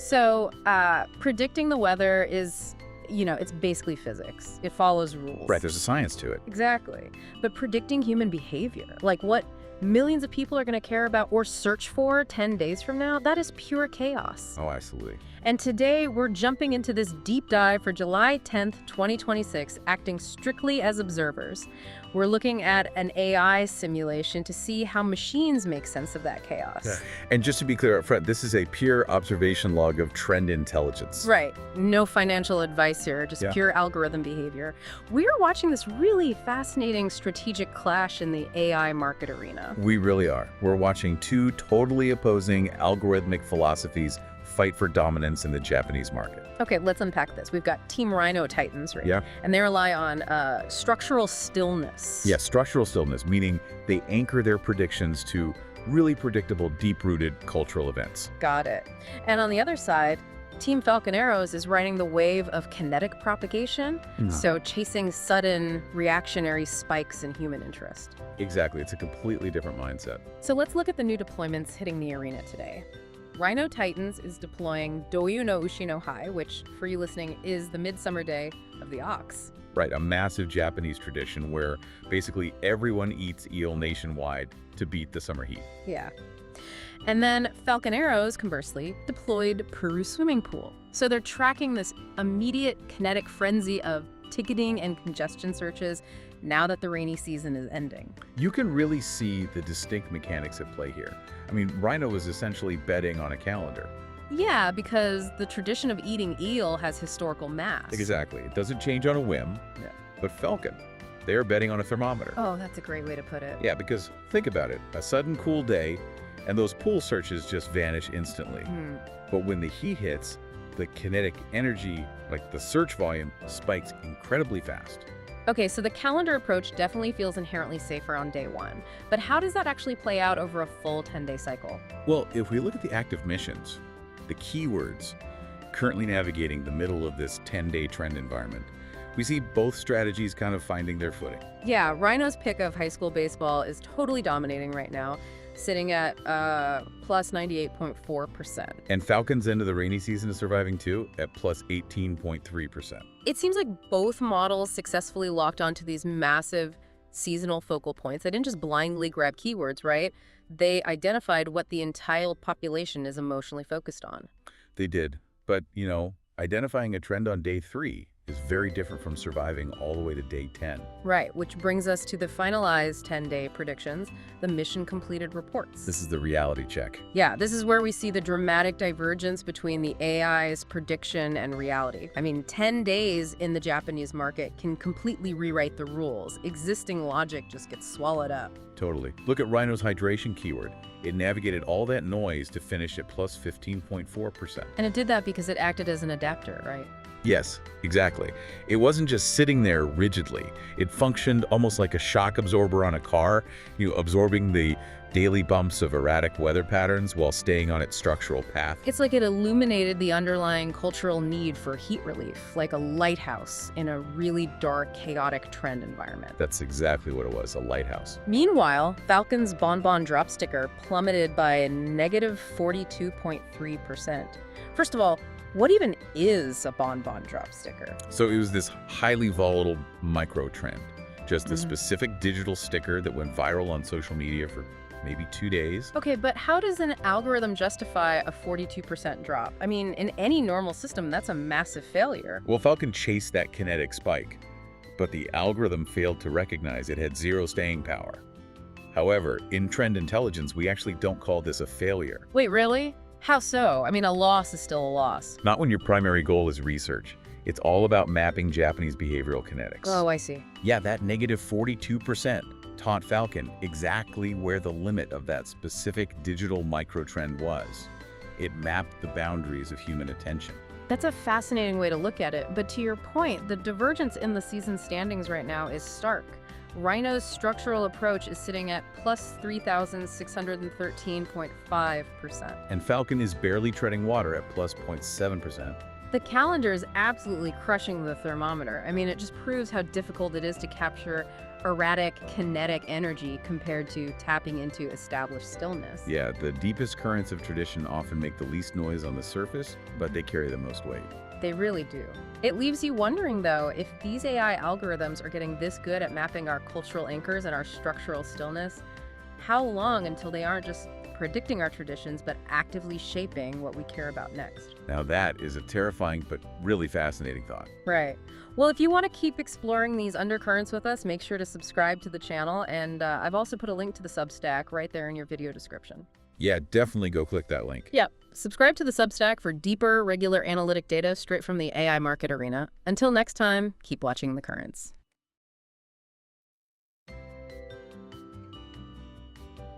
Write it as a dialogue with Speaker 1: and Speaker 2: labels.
Speaker 1: So predicting the weather is, it's basically physics. It follows rules.
Speaker 2: Right, there's a science to it.
Speaker 1: Exactly. But predicting human behavior, like what millions of people are going to care about or search for 10 days from now, that is pure chaos.
Speaker 2: Oh, absolutely.
Speaker 1: And today, we're jumping into this deep dive for July 10th, 2026, acting strictly as observers. We're looking at an AI simulation to see how machines make sense of that chaos.
Speaker 2: Yeah. And just to be clear up front, this is a pure observation log of trend intelligence.
Speaker 1: Right. No financial advice here, just pure algorithm behavior. We are watching this really fascinating strategic clash in the AI market arena.
Speaker 2: We really are. We're watching two totally opposing algorithmic philosophies fight for dominance in the Japanese market.
Speaker 1: Okay, let's unpack this. We've got Team Rhino Titans, right?
Speaker 2: Yeah.
Speaker 1: And they rely on structural stillness.
Speaker 2: Yeah, structural stillness, meaning they anchor their predictions to really predictable, deep-rooted cultural events.
Speaker 1: Got it. And on the other side, Team Falcon Arrows is riding the wave of kinetic propagation, so chasing sudden reactionary spikes in human interest.
Speaker 2: Exactly. It's a completely different mindset.
Speaker 1: So let's look at the new deployments hitting the arena today. Rhino Titans is deploying Doyu no Ushi no Hai, which, for you listening, is the midsummer day of the ox.
Speaker 2: Right, a massive Japanese tradition where basically everyone eats eel nationwide to beat the summer heat.
Speaker 1: Yeah. And then Falcon Arrows, conversely, deployed Peru Swimming Pool. So they're tracking this immediate kinetic frenzy of ticketing and congestion searches now that the rainy season is ending.
Speaker 2: You can really see the distinct mechanics at play here. I mean, Rhino is essentially betting on a calendar.
Speaker 1: Yeah, because the tradition of eating eel has historical mass.
Speaker 2: Exactly. It doesn't change on a whim.
Speaker 1: Yeah.
Speaker 2: But Falcon, they're betting on a thermometer.
Speaker 1: Oh, that's a great way to put it.
Speaker 2: Yeah, because think about it. A sudden cool day, and those pool searches just vanish instantly. But when the heat hits, the kinetic energy, like the search volume, spikes incredibly fast.
Speaker 1: Okay, so the calendar approach definitely feels inherently safer on day one. But how does that actually play out over a full 10-day cycle?
Speaker 2: Well, if we look at the active missions, the keywords currently navigating the middle of this 10-day trend environment, we see both strategies kind of finding their footing.
Speaker 1: Yeah, Rhino's pick of high school baseball is totally dominating right now, sitting at plus 98.4%.
Speaker 2: And Falcon's end of the rainy season is surviving too, at plus 18.3%.
Speaker 1: It seems like both models successfully locked onto these massive seasonal focal points. They didn't just blindly grab keywords, right? They identified what the entire population is emotionally focused on.
Speaker 2: They did. But, identifying a trend on day 3 is very different from surviving all the way to day 10.
Speaker 1: Right, which brings us to the finalized 10-day predictions, the mission completed reports.
Speaker 2: This is the reality check.
Speaker 1: Yeah, this is where we see the dramatic divergence between the AI's prediction and reality. I mean, 10 days in the Japanese market can completely rewrite the rules. Existing logic just gets swallowed up.
Speaker 2: Totally. Look at Rhino's hydration keyword. It navigated all that noise to finish at plus 15.4%.
Speaker 1: And it did that because it acted as an adapter, right?
Speaker 2: Yes, exactly. It wasn't just sitting there rigidly. It functioned almost like a shock absorber on a car, absorbing the daily bumps of erratic weather patterns while staying on its structural path.
Speaker 1: It's like it illuminated the underlying cultural need for heat relief, like a lighthouse in a really dark, chaotic trend environment.
Speaker 2: That's exactly what it was, a lighthouse.
Speaker 1: Meanwhile, Falcon's bonbon drop sticker plummeted by a negative 42.3%. First of all, what even is a bonbon drop sticker?
Speaker 2: So it was this highly volatile micro trend, just a specific digital sticker that went viral on social media for maybe 2 days.
Speaker 1: Okay, but how does an algorithm justify a 42% drop? I mean, in any normal system, that's a massive failure.
Speaker 2: Well, Falcon chased that kinetic spike, but the algorithm failed to recognize it had zero staying power. However, in trend intelligence, we actually don't call this a failure.
Speaker 1: Wait, really? How so? I mean, a loss is still a loss.
Speaker 2: Not when your primary goal is research. It's all about mapping Japanese behavioral kinetics.
Speaker 1: Oh, I see.
Speaker 2: Yeah, that negative 42% taught Falcon exactly where the limit of that specific digital microtrend was. It mapped the boundaries of human attention.
Speaker 1: That's a fascinating way to look at it, but to your point, the divergence in the season standings right now is stark. Rhino's structural approach is sitting at plus 3,613.5%.
Speaker 2: And Falcon is barely treading water at plus 0.7%.
Speaker 1: The calendar is absolutely crushing the thermometer. I mean, it just proves how difficult it is to capture erratic kinetic energy compared to tapping into established stillness.
Speaker 2: Yeah, the deepest currents of tradition often make the least noise on the surface, but they carry the most weight.
Speaker 1: They really do. It leaves you wondering, though, if these AI algorithms are getting this good at mapping our cultural anchors and our structural stillness, how long until they aren't just predicting our traditions, but actively shaping what we care about next?
Speaker 2: Now that is a terrifying but really fascinating thought.
Speaker 1: Right. Well, if you want to keep exploring these undercurrents with us, make sure to subscribe to the channel, and I've also put a link to the Substack right there in your video description.
Speaker 2: Yeah, definitely go click that link.
Speaker 1: Yep. Subscribe to the Substack for deeper, regular analytic data straight from the AI market arena. Until next time, keep watching the currents.